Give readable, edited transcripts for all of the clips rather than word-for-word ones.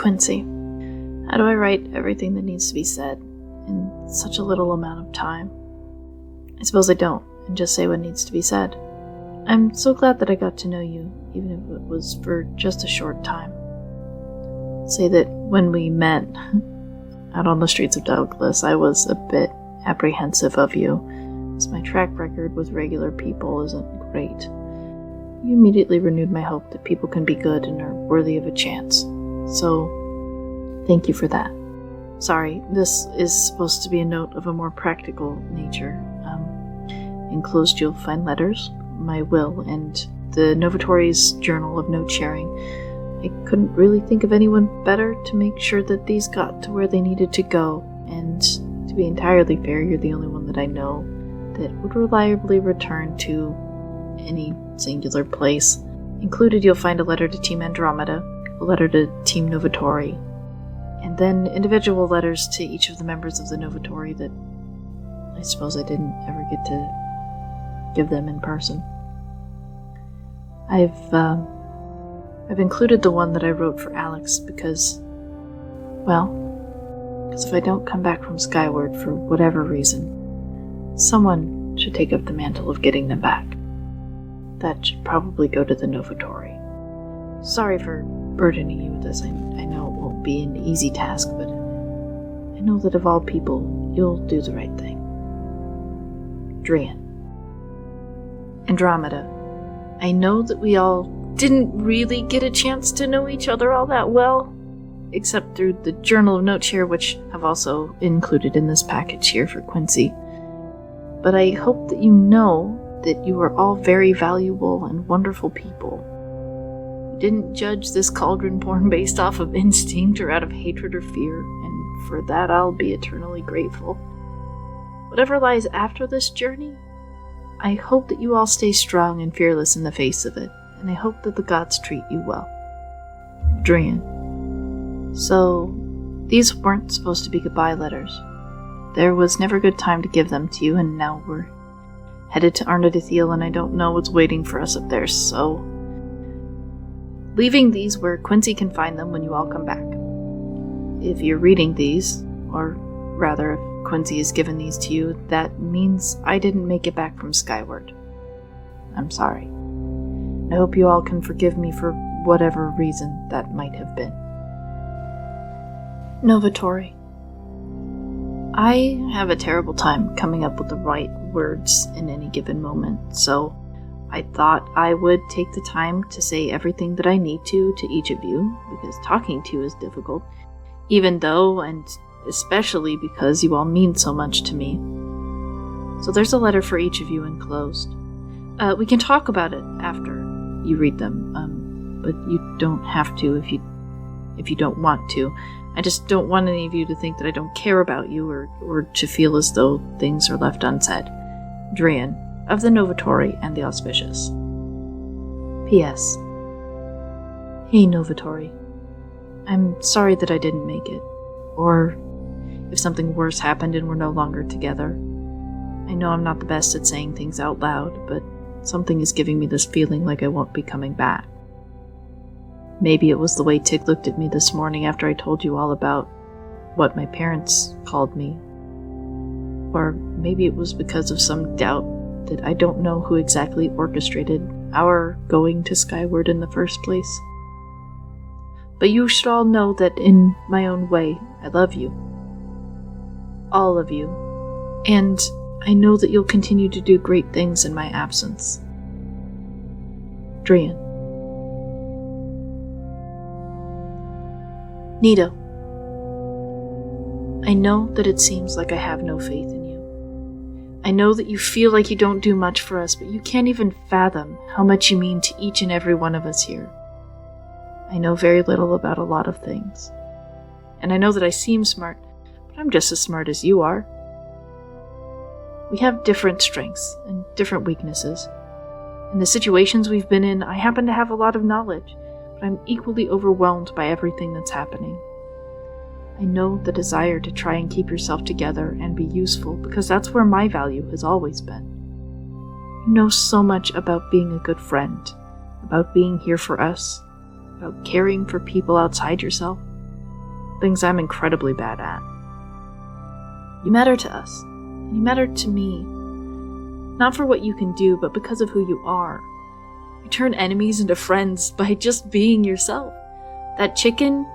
Quincy. How do I write everything that needs to be said in such a little amount of time? I suppose I don't, and just say what needs to be said. I'm so glad that I got to know you, even if it was for just a short time. Say that when we met out on the streets of Douglas, I was a bit apprehensive of you, as my track record with regular people isn't great. You immediately renewed my hope that people can be good and are worthy of a chance. So, thank you for that. Sorry, this is supposed to be a note of a more practical nature. Enclosed you'll find letters, my will, and the Novatore's journal of note sharing. I couldn't really think of anyone better to make sure that these got to where they needed to go, and to be entirely fair, you're the only one that I know that would reliably return to any singular place. Included you'll find a letter to Team Andromeda, a letter to Team Novatore, and then individual letters to each of the members of the Novatore that I suppose I didn't ever get to give them in person. I've included the one that I wrote for Alex because if I don't come back from Skyward for whatever reason, someone should take up the mantle of getting them back. That should probably go to the Novatore. Sorry for burdening you with this. I know it won't be an easy task, but I know that of all people, you'll do the right thing. Drian. Andromeda. I know that we all didn't really get a chance to know each other all that well, except through the Journal of Note Share, which I've also included in this package here for Quincy. But I hope that you know that you are all very valuable and wonderful people. You didn't judge this cauldron porn based off of instinct or out of hatred or fear, and for that I'll be eternally grateful. Whatever lies after this journey, I hope that you all stay strong and fearless in the face of it, and I hope that the gods treat you well. Drian. So, these weren't supposed to be goodbye letters. There was never a good time to give them to you, and now we're headed to Arnadithiel, and I don't know what's waiting for us up there, so leaving these where Quincy can find them when you all come back. If you're reading these, or rather, if Quincy has given these to you, that means I didn't make it back from Skyward. I'm sorry. I hope you all can forgive me for whatever reason that might have been. Novatore. I have a terrible time coming up with the right words in any given moment, so I thought I would take the time to say everything that I need to each of you, because talking to you is difficult, even though, and especially because you all mean so much to me. So there's a letter for each of you enclosed. We can talk about it after you read them, but you don't have to if you don't want to. I just don't want any of you to think that I don't care about you or to feel as though things are left unsaid. Drian, of the Novatore and the Auspicious. P.S. Hey, Novatore. I'm sorry that I didn't make it, or if something worse happened and we're no longer together. I know I'm not the best at saying things out loud, but something is giving me this feeling like I won't be coming back. Maybe it was the way Tig looked at me this morning after I told you all about what my parents called me. Or maybe it was because of some doubt that I don't know who exactly orchestrated our going to Skyward in the first place. But you should all know that in my own way, I love you. All of you. And I know that you'll continue to do great things in my absence. Drian. Nito. I know that it seems like I have no faith in you. I know that you feel like you don't do much for us, but you can't even fathom how much you mean to each and every one of us here. I know very little about a lot of things. And I know that I seem smart, but I'm just as smart as you are. We have different strengths and different weaknesses. In the situations we've been in, I happen to have a lot of knowledge, but I'm equally overwhelmed by everything that's happening. I know the desire to try and keep yourself together and be useful, because that's where my value has always been. You know so much about being a good friend, about being here for us, about caring for people outside yourself. things I'm incredibly bad at. You matter to us, and you matter to me. Not for what you can do, but because of who you are. You turn enemies into friends by just being yourself. That chicken,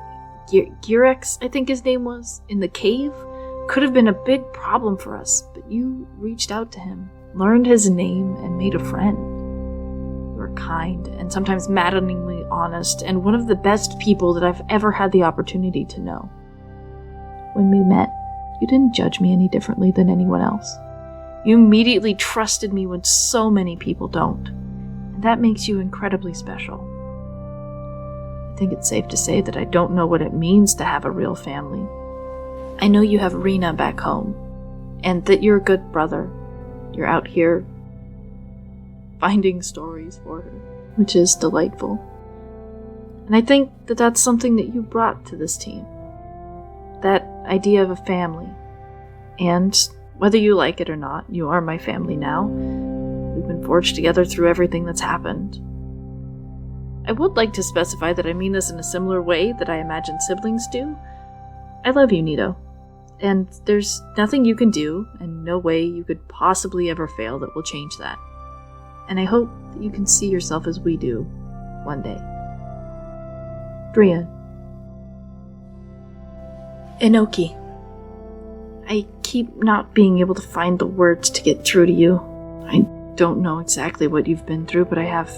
Girex, I think his name was, in the cave, could have been a big problem for us, but you reached out to him, learned his name, and made a friend. You were kind and sometimes maddeningly honest, and one of the best people that I've ever had the opportunity to know. When we met, you didn't judge me any differently than anyone else. You immediately trusted me when so many people don't, and that makes you incredibly special. I think it's safe to say that I don't know what it means to have a real family. I know you have Rena back home, and that you're a good brother. You're out here finding stories for her, which is delightful. And I think that that's something that you brought to this team. That idea of a family. And whether you like it or not, you are my family now. We've been forged together through everything that's happened. I would like to specify that I mean this in a similar way that I imagine siblings do. I love you, Nito. And there's nothing you can do, and no way you could possibly ever fail that will change that. And I hope that you can see yourself as we do, one day. Drian. Inoki. I keep not being able to find the words to get through to you. I don't know exactly what you've been through, but I have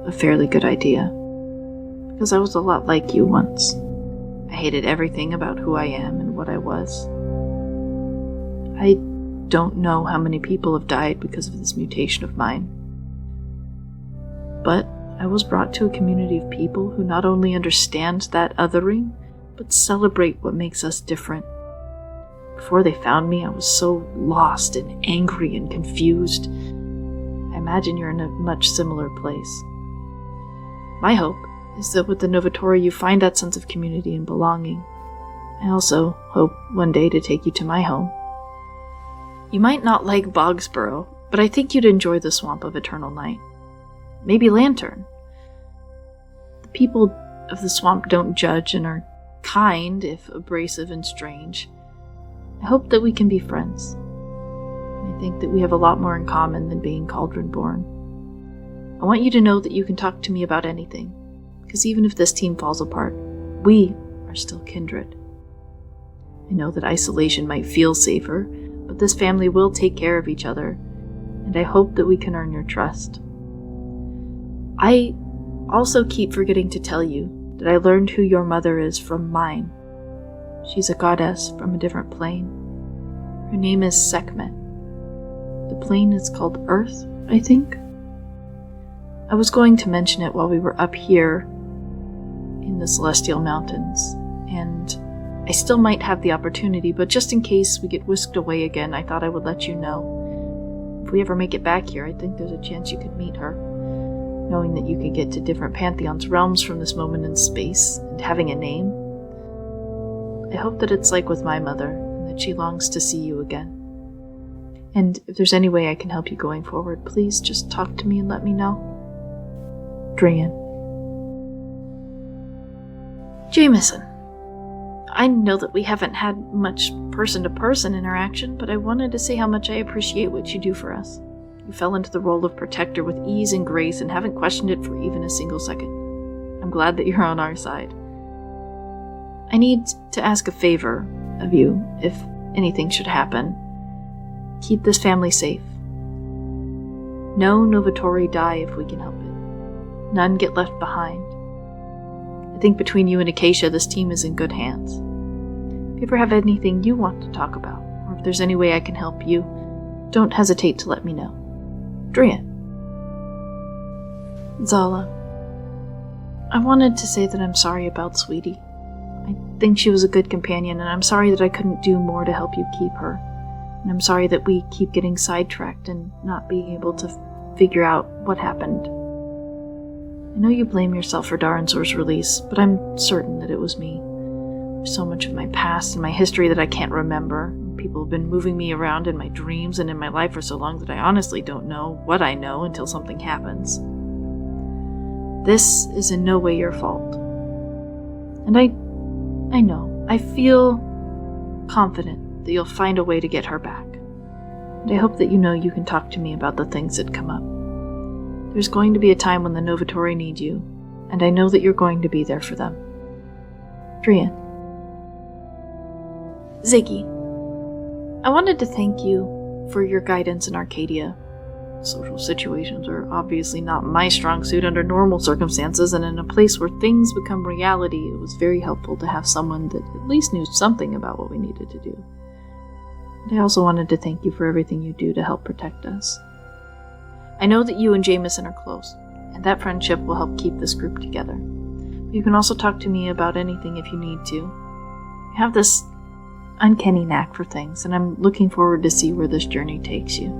a fairly good idea. Because I was a lot like you once. I hated everything about who I am and what I was. I don't know how many people have died because of this mutation of mine. But I was brought to a community of people who not only understand that othering, but celebrate what makes us different. Before they found me, I was so lost and angry and confused. I imagine you're in a much similar place. My hope is that with the Vitore you find that sense of community and belonging. I also hope one day to take you to my home. You might not like Bogsborough, but I think you'd enjoy the swamp of Eternal Night. Maybe Lantern. The people of the swamp don't judge and are kind, if abrasive and strange. I hope that we can be friends. I think that we have a lot more in common than being Cauldron-born. I want you to know that you can talk to me about anything, because even if this team falls apart, we are still kindred. I know that isolation might feel safer, but this family will take care of each other, and I hope that we can earn your trust. I also keep forgetting to tell you that I learned who your mother is from mine. She's a goddess from a different plane. Her name is Sekhmet. The plane is called Earth, I think. I was going to mention it while we were up here in the Celestial Mountains, and I still might have the opportunity, but just in case we get whisked away again, I thought I would let you know. If we ever make it back here, I think there's a chance you could meet her. Knowing that you could get to different Pantheon's realms from this moment in space, and having a name. I hope that it's like with my mother, and that she longs to see you again. And if there's any way I can help you going forward, please just talk to me and let me know. Drian. Jameson. I know that we haven't had much person-to-person interaction, but I wanted to say how much I appreciate what you do for us. You fell into the role of protector with ease and grace and haven't questioned it for even a single second. I'm glad that you're on our side. I need to ask a favor of you, if anything should happen. Keep this family safe. No Novatori die if we can help it. None get left behind. I think between you and Acacia, this team is in good hands. If you ever have anything you want to talk about, or if there's any way I can help you, don't hesitate to let me know. Drian. Zala. I wanted to say that I'm sorry about Sweetie. I think she was a good companion, and I'm sorry that I couldn't do more to help you keep her. And I'm sorry that we keep getting sidetracked and not being able to figure out what happened. I know you blame yourself for Daransor's release, but I'm certain that it was me. There's so much of my past and my history that I can't remember. People have been moving me around in my dreams and in my life for so long that I honestly don't know what I know until something happens. This is in no way your fault. And I know I feel confident that you'll find a way to get her back. And I hope that you know you can talk to me about the things that come up. There's going to be a time when the Vitore need you, and I know that you're going to be there for them. Drian. Ziggy, I wanted to thank you for your guidance in Arcadia. Social situations are obviously not my strong suit under normal circumstances, and in a place where things become reality, it was very helpful to have someone that at least knew something about what we needed to do. And I also wanted to thank you for everything you do to help protect us. I know that you and Jameson are close, and that friendship will help keep this group together. But you can also talk to me about anything if you need to. You have this uncanny knack for things, and I'm looking forward to see where this journey takes you.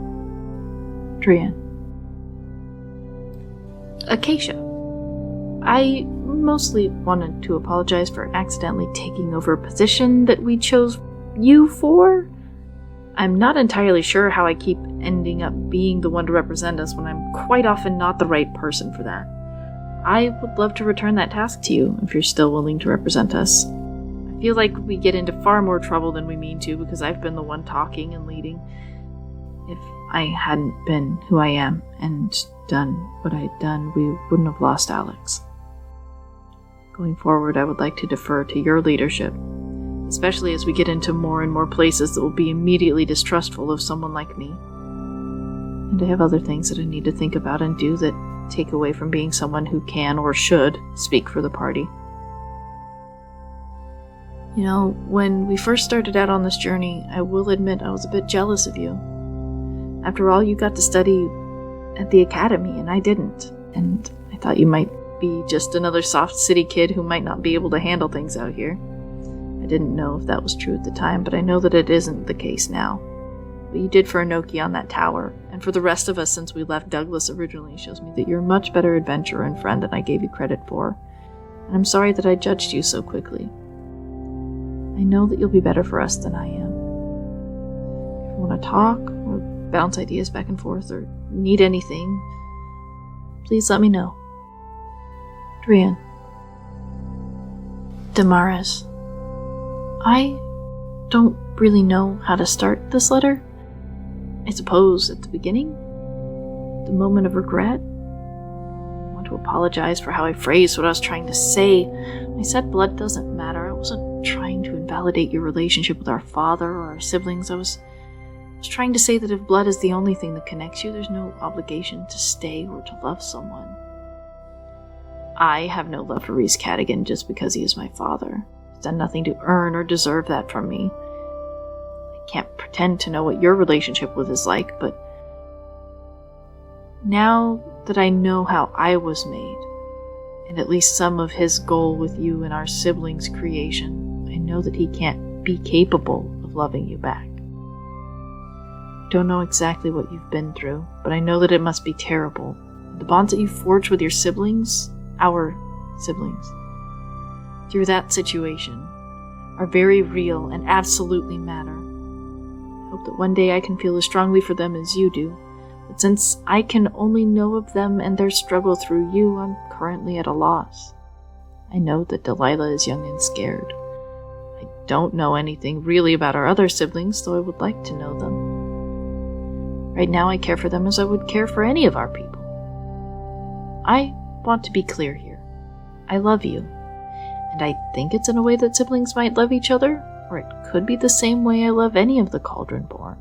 Drian. Acacia. I mostly wanted to apologize for accidentally taking over a position that we chose you for. I'm not entirely sure how I keep ending up being the one to represent us when I'm quite often not the right person for that. I would love to return that task to you if you're still willing to represent us. I feel like we get into far more trouble than we mean to because I've been the one talking and leading. If I hadn't been who I am and done what I had done, we wouldn't have lost Alex. Going forward, I would like to defer to your leadership, especially as we get into more and more places that will be immediately distrustful of someone like me. And I have other things that I need to think about and do that take away from being someone who can or should speak for the party. You know, when we first started out on this journey, I will admit I was a bit jealous of you. After all, you got to study at the academy, and I didn't. And I thought you might be just another soft city kid who might not be able to handle things out here. I didn't know if that was true at the time, but I know that it isn't the case now. What you did for Inoki on that tower, and for the rest of us since we left Douglas originally, shows me that you're a much better adventurer and friend than I gave you credit for. And I'm sorry that I judged you so quickly. I know that you'll be better for us than I am. If you want to talk, or bounce ideas back and forth, or need anything, please let me know. Drian. Damaris. I don't really know how to start this letter. I suppose at the beginning, the moment of regret. I want to apologize for how I phrased what I was trying to say. I said blood doesn't matter. I wasn't trying to invalidate your relationship with our father or our siblings. I was trying to say that if blood is the only thing that connects you, there's no obligation to stay or to love someone. I have no love for Rhys Cadigan just because he is my father. He's done nothing to earn or deserve that from me. I can't pretend to know what your relationship with is like, but now that I know how I was made, and at least some of his goal with you and our siblings' creation, I know that he can't be capable of loving you back. I don't know exactly what you've been through, but I know that it must be terrible. The bonds that you forged with your siblings, our siblings, through that situation, are very real and absolutely matter. I hope that one day I can feel as strongly for them as you do, but since I can only know of them and their struggle through you, I'm currently at a loss. I know that Delilah is young and scared. I don't know anything really about our other siblings, though I would like to know them. Right now I care for them as I would care for any of our people. I want to be clear here. I love you, and I think it's in a way that siblings might love each other, or it could be the same way I love any of the Cauldron-born.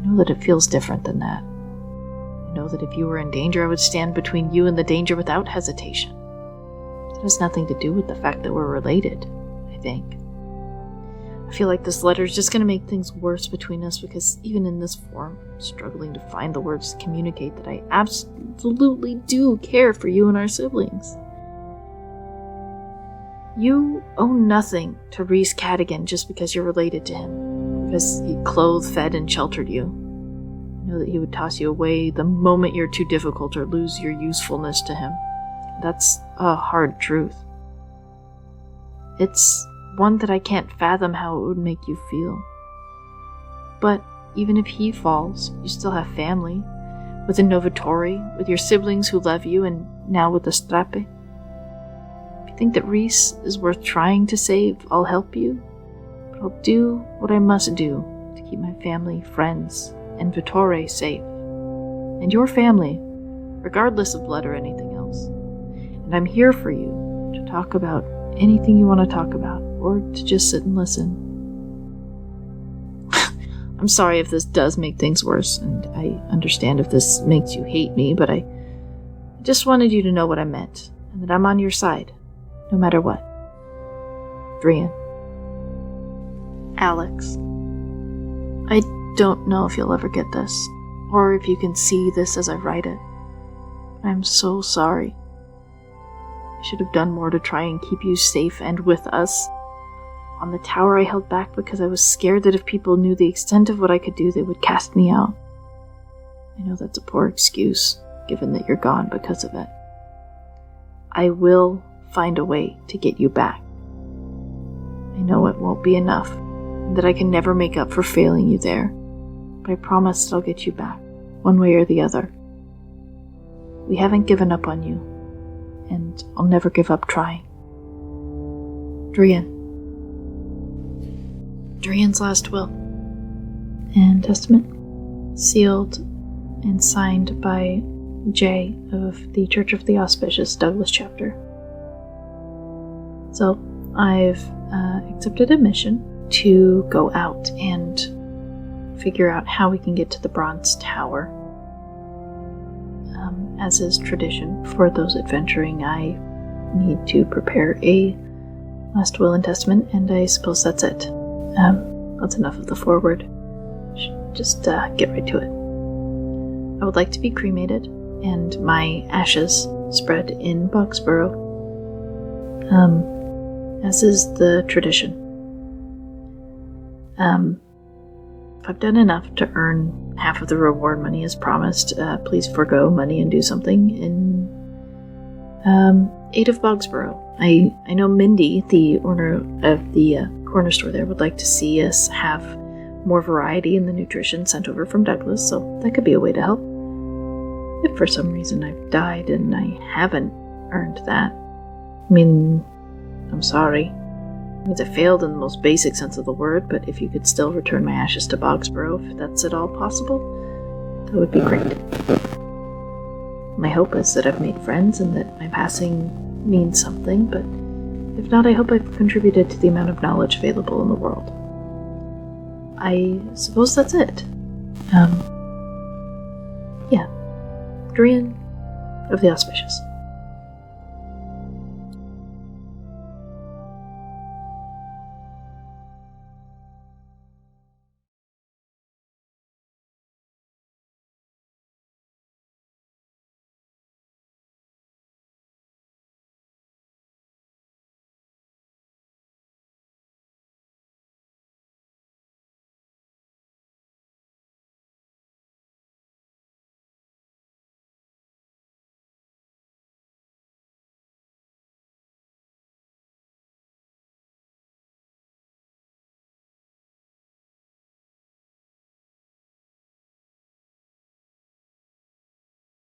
I know that it feels different than that. I know that if you were in danger, I would stand between you and the danger without hesitation. It has nothing to do with the fact that we're related, I think. I feel like this letter is just going to make things worse between us because even in this form, I'm struggling to find the words to communicate that I absolutely do care for you and our siblings. You owe nothing to Rhys Cadigan just because you're related to him, because he clothed, fed, and sheltered you. I know that he would toss you away the moment you're too difficult or lose your usefulness to him. That's a hard truth. It's one that I can't fathom how it would make you feel. But even if he falls, you still have family, with the Vitore, with your siblings who love you, and now with the Strape. think that Reese is worth trying to save, I'll help you. But I'll do what I must do to keep my family, friends, and Vitore safe. And your family, regardless of blood or anything else. And I'm here for you to talk about anything you want to talk about, or to just sit and listen. I'm sorry if this does make things worse, and I understand if this makes you hate me, but I just wanted you to know what I meant, and that I'm on your side, no matter what. Drian. Alex. I don't know if you'll ever get this, or if you can see this as I write it. I'm so sorry. I should have done more to try and keep you safe and with us. On the tower I held back because I was scared that if people knew the extent of what I could do, they would cast me out. I know that's a poor excuse, given that you're gone because of it. I will find a way to get you back. I know it won't be enough, and that I can never make up for failing you there, but I promise that I'll get you back, one way or the other. We haven't given up on you, and I'll never give up trying. Drian. Drian's last will and testament, sealed and signed by Jay of the Church of the Auspicious Douglas chapter. So, I've accepted a mission to go out and figure out how we can get to the Bronze Tower. As is tradition for those adventuring, I need to prepare a last will and testament, and I suppose that's it. That's enough of the foreword. Just get right to it. I would like to be cremated, and my ashes spread in Boxborough, as is the tradition. If I've done enough to earn half of the reward money as promised, please forego money and do something in aid of Boxborough. I know Mindy, the owner of the corner store there, would like to see us have more variety in the nutrition sent over from Douglas, so that could be a way to help. If for some reason I've died and I haven't earned that, I mean, I'm sorry. It means I failed in the most basic sense of the word, but if you could still return my ashes to Boxborough, if that's at all possible, that would be great. My hope is that I've made friends and that my passing means something, but if not, I hope I've contributed to the amount of knowledge available in the world. I suppose that's it. Yeah. Drian of the Auspicious.